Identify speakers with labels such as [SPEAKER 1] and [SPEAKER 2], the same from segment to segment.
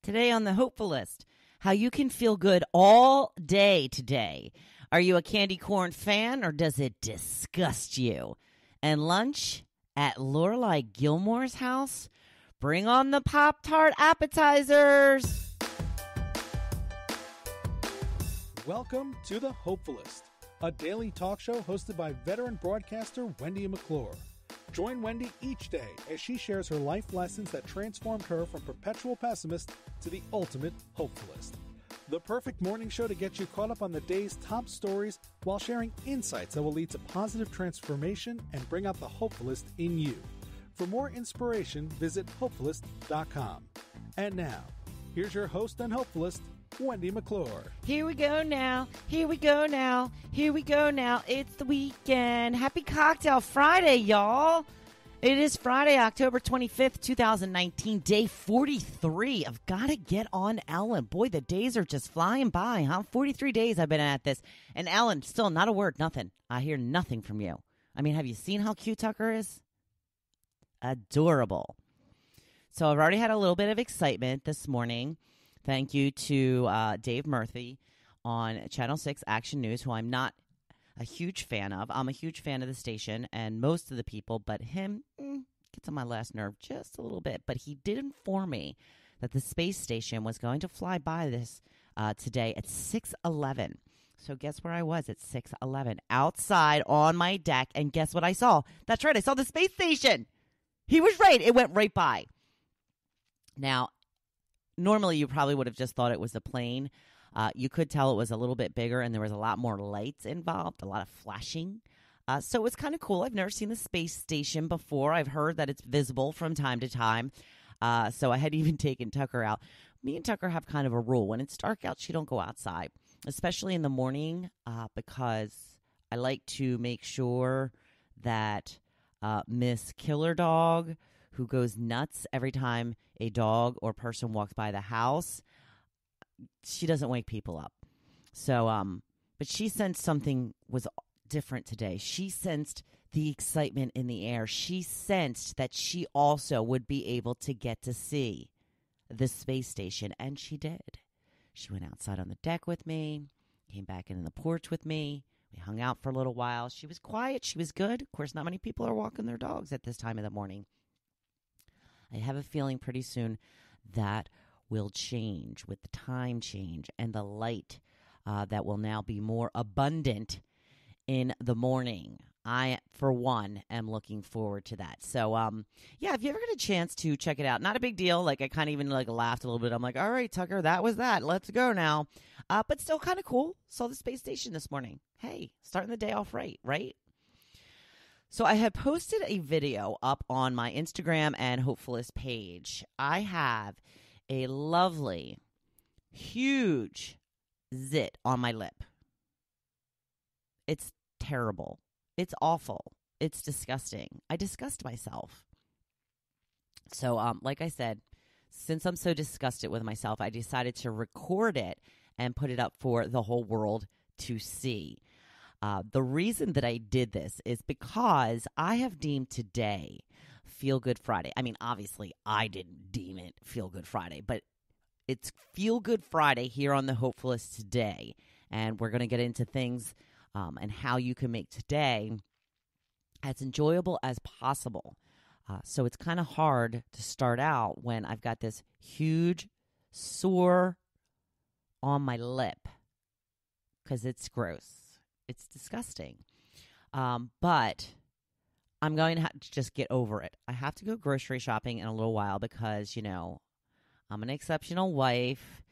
[SPEAKER 1] Today on the Hopefulist, how you can feel good all day today. Are you a candy corn fan or does it disgust you? And lunch at Lorelei Girlmore's house? Bring on the Pop-Tart appetizers!
[SPEAKER 2] Welcome to the Hopefulist, a daily talk show hosted by veteran broadcaster Wendy McClure. Join Wendy each day as she shares her life lessons that transformed her from perpetual pessimist to the ultimate hopefulist. The perfect morning show to get you caught up on the day's top stories while sharing insights that will lead to positive transformation and bring out the hopefulist in you. For more inspiration, visit hopefulist.com. And now, here's your host and hopefulist, Wendy McClure.
[SPEAKER 1] Here we go now. Here we go now. Here we go now. It's the weekend. Happy Cocktail Friday, y'all. It is Friday, October 25th, 2019, day 43 of Gotta Get on Ellen. Boy, the days are just flying by, huh? 43 days I've been at this. And Ellen, still not a word, nothing. I hear nothing from you. I mean, have you seen how cute Tucker is? Adorable. So I've already had a little bit of excitement this morning. Thank you to Dave Murphy on Channel 6 Action News, who I'm not a huge fan of. I'm a huge fan of the station and most of the people, but him gets on my last nerve just a little bit. But he did inform me that the space station was going to fly by this today at 6:11. So guess where I was at 6:11? Outside on my deck, and guess what I saw? That's right, I saw the space station. He was right. It went right by. Now, normally, you probably would have just thought it was a plane. You could tell it was a little bit bigger, and there was a lot more lights involved, a lot of flashing. So it's kind of cool. I've never seen the space station before. I've heard that it's visible from time to time. So I had even taken Tucker out. Me and Tucker have kind of a rule. When it's dark out, she don't go outside, especially in the morning, because I like to make sure that Miss Killer Dog, who goes nuts every time a dog or person walks by the house, she doesn't wake people up. So, but she sensed something was different today. She sensed the excitement in the air. She sensed that she also would be able to get to see the space station, and she did. She went outside on the deck with me, came back in the porch with me. We hung out for a little while. She was quiet. She was good. Of course, not many people are walking their dogs at this time of the morning. I have a feeling pretty soon that will change with the time change and the light that will now be more abundant in the morning. I, for one, am looking forward to that. So, yeah, if you ever get a chance to check it out, not a big deal. Like, I kind of even laughed a little bit. I'm like, all right, Tucker, that was that. Let's go now. But still kind of cool. Saw the space station this morning. Hey, starting the day off right? So I had posted a video up on my Instagram and Hopefulist page. I have a lovely, huge zit on my lip. It's terrible. It's awful. It's disgusting. I disgust myself. So, like I said, since I'm so disgusted with myself, I decided to record it and put it up for the whole world to see. The reason that I did this is because I have deemed today Feel Good Friday. I mean, obviously, I didn't deem it Feel Good Friday, but it's Feel Good Friday here on the Hopefulist today. And we're going to get into things and how you can make today as enjoyable as possible. So it's kind of hard to start out when I've got this huge sore on my lip because it's gross. It's disgusting. But I'm going to have to just get over it. I have to go grocery shopping in a little while because, you know, I'm an exceptional wife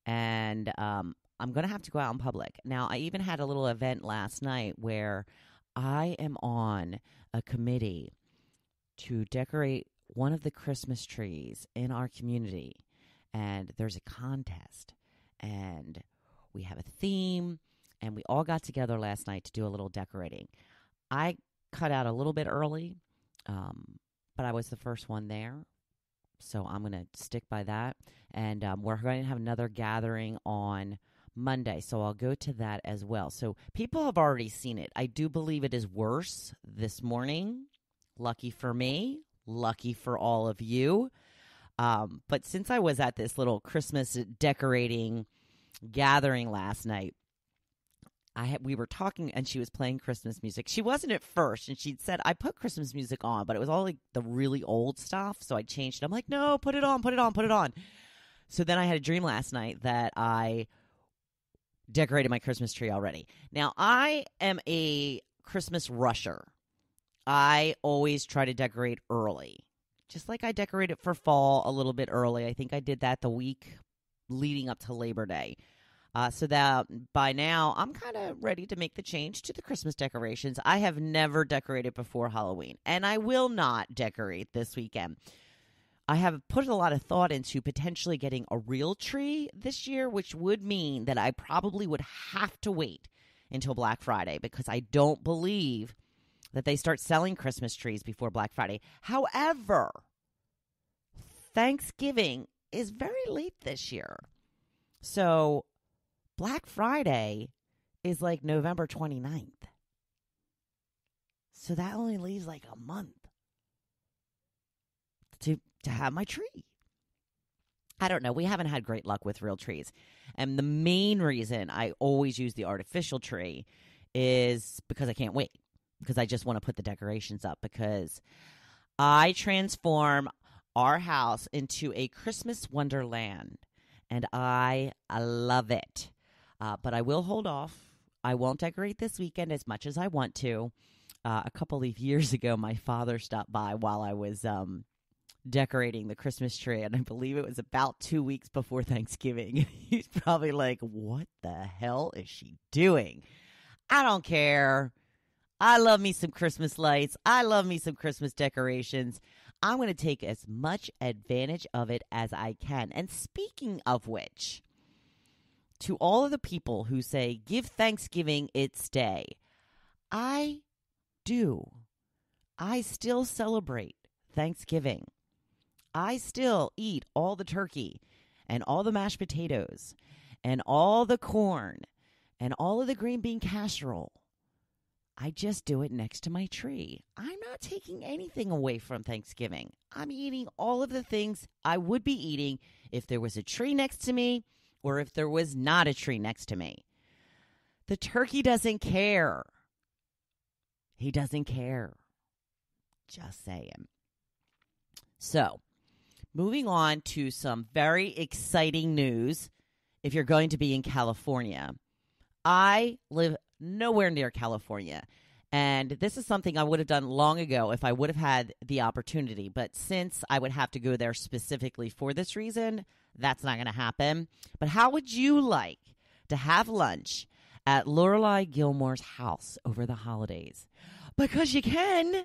[SPEAKER 1] and I'm going to have to go out in public. Now, I even had a little event last night where I am on a committee to decorate one of the Christmas trees in our community. And there's a contest. And we have a theme. And we all got together last night to do a little decorating. I cut out a little bit early, but I was the first one there. So I'm going to stick by that. And we're going to have another gathering on Monday. So I'll go to that as well. So people have already seen it. I do believe it is worse this morning. Lucky for me. Lucky for all of you. But since I was at this little Christmas decorating gathering last night, we were talking, and she was playing Christmas music. She wasn't at first, and she'd said, I put Christmas music on, but it was all like the really old stuff, so I changed it. I'm like, no, put it on, put it on, put it on. So then I had a dream last night that I decorated my Christmas tree already. Now, I am a Christmas rusher. I always try to decorate early, just like I decorated for fall a little bit early. I think I did that the week leading up to Labor Day. So that by now, I'm kind of ready to make the change to the Christmas decorations. I have never decorated before Halloween, and I will not decorate this weekend. I have put a lot of thought into potentially getting a real tree this year, which would mean that I probably would have to wait until Black Friday because I don't believe that they start selling Christmas trees before Black Friday. However, Thanksgiving is very late this year. So Black Friday is like November 29th. So that only leaves like a month to have my tree. I don't know. We haven't had great luck with real trees. And the main reason I always use the artificial tree is because I can't wait. Because I just want to put the decorations up. Because I transform our house into a Christmas wonderland. And I love it. But I will hold off. I won't decorate this weekend as much as I want to. A couple of years ago, my father stopped by while I was decorating the Christmas tree, and I believe it was about 2 weeks before Thanksgiving. He's probably like, what the hell is she doing? I don't care. I love me some Christmas lights. I love me some Christmas decorations. I'm going to take as much advantage of it as I can. And speaking of which, to all of the people who say, give Thanksgiving its day, I do. I still celebrate Thanksgiving. I still eat all the turkey and all the mashed potatoes and all the corn and all of the green bean casserole. I just do it next to my tree. I'm not taking anything away from Thanksgiving. I'm eating all of the things I would be eating if there was a tree next to me or if there was not a tree next to me. The turkey doesn't care. He doesn't care. Just saying. So, moving on to some very exciting news. If you're going to be in California, I live nowhere near California. And this is something I would have done long ago if I would have had the opportunity. But since I would have to go there specifically for this reason, that's not going to happen. But how would you like to have lunch at Lorelei Girlmore's house over the holidays? Because you can.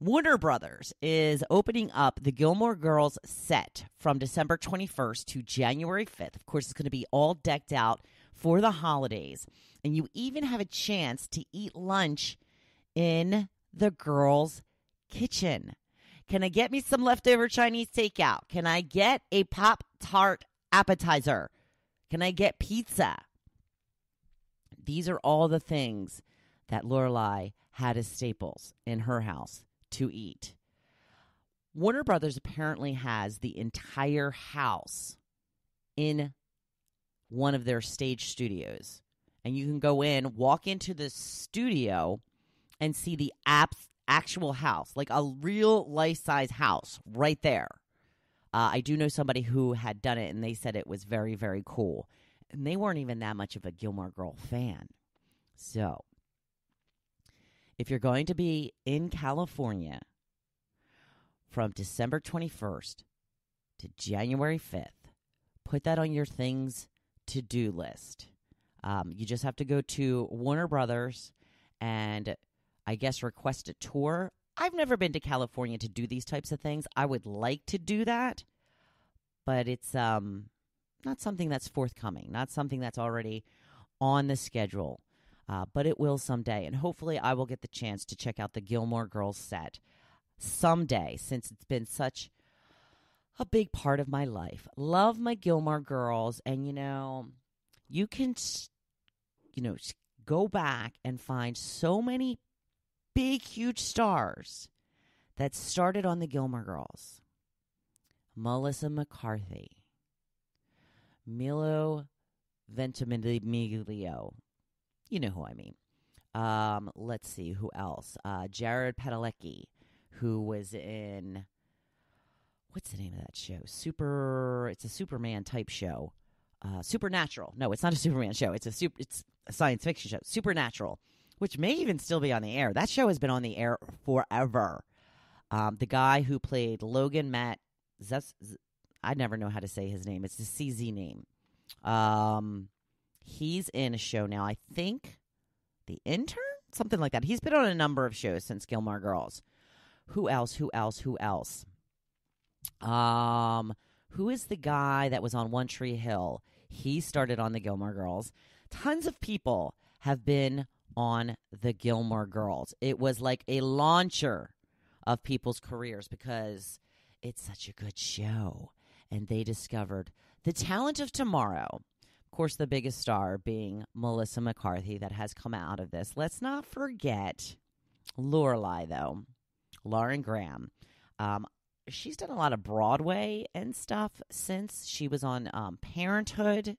[SPEAKER 1] Warner Brothers is opening up the Gilmore Girls set from December 21st to January 5th. Of course, it's going to be all decked out for the holidays. And you even have a chance to eat lunch in the girls' kitchen. Can I get me some leftover Chinese takeout? Can I get a Pop-Tart appetizer? Can I get pizza? These are all the things that Lorelei had as staples in her house to eat. Warner Brothers apparently has the entire house in one of their stage studios. And you can go in, walk into the studio, and see the actual house, like a real life-size house right there. I do know somebody who had done it, and they said it was very, very cool. And they weren't even that much of a Gilmore Girl fan. So, if you're going to be in California from December 21st to January 5th, put that on your things to-do list. You just have to go to Warner Brothers and, I guess, request a tour. I've never been to California to do these types of things. I would like to do that, but it's not something that's forthcoming, not something that's already on the schedule. But it will someday, and hopefully I will get the chance to check out the Gilmore Girls set someday, since it's been such a big part of my life. Love my Gilmore Girls, and, you can, go back and find so many big, huge stars that started on the Gilmore Girls. Melissa McCarthy, Milo Ventimiglia. You know who I mean. Let's see, who else? Jared Padalecki, who was in, what's the name of that show? It's a Superman type show. Supernatural. No, it's not a Superman show. It's a science fiction show. Supernatural, which may even still be on the air. That show has been on the air forever. The guy who played Logan Matt, I never know how to say his name. It's the CZ name. He's in a show now, I think The Intern? Something like that. He's been on a number of shows since Gilmore Girls. Who else? Who is the guy that was on One Tree Hill? He started on the Gilmore Girls. Tons of people have been on the Gilmore Girls. It was like a launcher of people's careers because it's such a good show. And they discovered the talent of tomorrow. Of course, the biggest star being Melissa McCarthy that has come out of this. Let's not forget Lorelei, though. Lauren Graham. She's done a lot of Broadway and stuff since she was on Parenthood.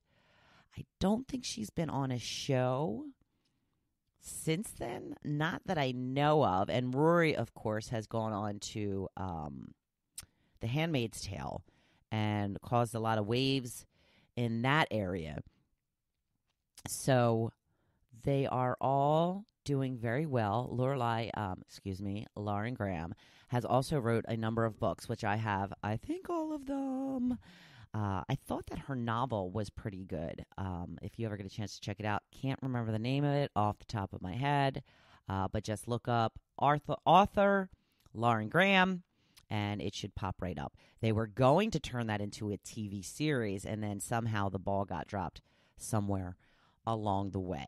[SPEAKER 1] I don't think she's been on a show since then, not that I know of. And Rory, of course, has gone on to The Handmaid's Tale and caused a lot of waves in that area. So they are all doing very well. Lauren Graham has also wrote a number of books, which I have, I think, all of them. I thought that her novel was pretty good. If you ever get a chance to check it out, can't remember the name of it off the top of my head, but just look up author Lauren Graham, and it should pop right up. They were going to turn that into a TV series, and then somehow the ball got dropped somewhere along the way.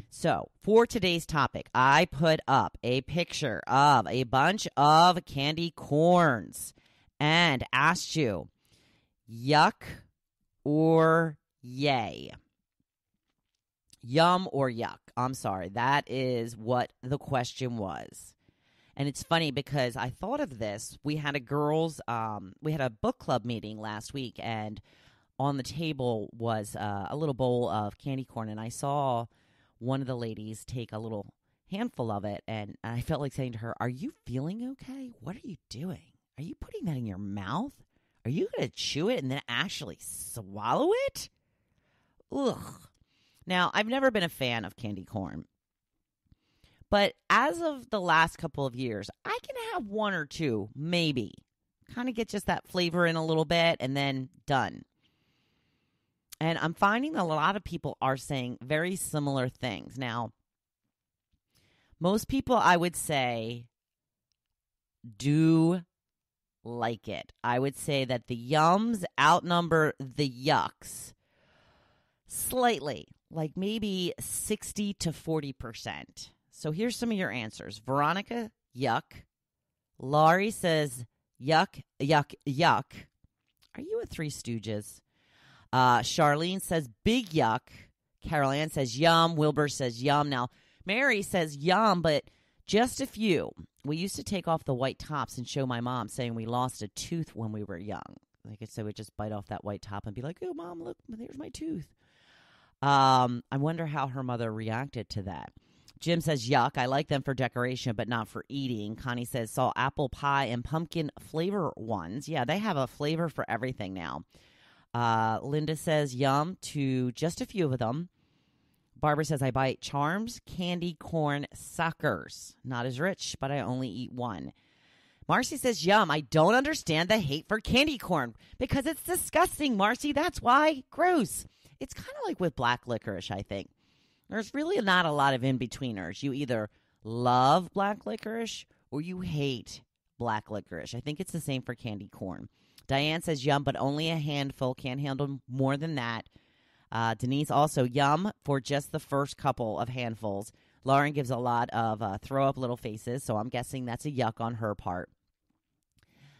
[SPEAKER 1] So, for today's topic, I put up a picture of a bunch of candy corns and asked you, yuck or yay? Yum or yuck? I'm sorry. That is what the question was. And it's funny because I thought of this. We had a book club meeting last week, and on the table was a little bowl of candy corn, and I saw one of the ladies take a little handful of it, and I felt like saying to her, "Are you feeling okay? What are you doing? Are you putting that in your mouth? Are you going to chew it and then actually swallow it?" Ugh. Now, I've never been a fan of candy corn, but as of the last couple of years, I can have one or two, maybe. Kind of get just that flavor in a little bit, and then done. And I'm finding that a lot of people are saying very similar things. Now, most people, I would say, do like it. I would say that the yums outnumber the yucks slightly, like maybe 60 to 40%. So here's some of your answers. Veronica, yuck. Laurie says, yuck, yuck, yuck. Are you a Three Stooges? Charlene says, big yuck. Carol Ann says, yum. Wilbur says, yum. Now, Mary says, yum, but just a few. We used to take off the white tops and show my mom, saying we lost a tooth when we were young. Like I said, we'd just bite off that white top and be like, oh, Mom, look, there's my tooth. I wonder how her mother reacted to that. Jim says, yuck. I like them for decoration, but not for eating. Connie says, saw apple pie and pumpkin flavor ones. Yeah, they have a flavor for everything now. Linda says, yum to just a few of them. Barbara says, I bite Charms, candy corn suckers. Not as rich, but I only eat one. Marcy says, yum. I don't understand the hate for candy corn because it's disgusting, Marcy. That's why. Gross. It's kind of like with black licorice, I think. There's really not a lot of in-betweeners. You either love black licorice or you hate black licorice. I think it's the same for candy corn. Diane says yum, but only a handful. Can't handle more than that. Denise also yum for just the first couple of handfuls. Lauren gives a lot of throw-up little faces, so I'm guessing that's a yuck on her part.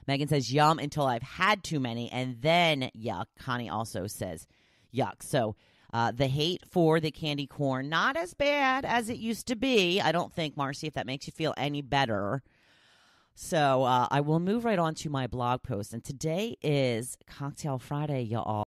[SPEAKER 1] Megan says yum until I've had too many, and then yuck. Connie also says yuck. So the hate for the candy corn, not as bad as it used to be. I don't think, Marcy, if that makes you feel any better. So I will move right on to my blog post. And today is Cocktail Friday, y'all.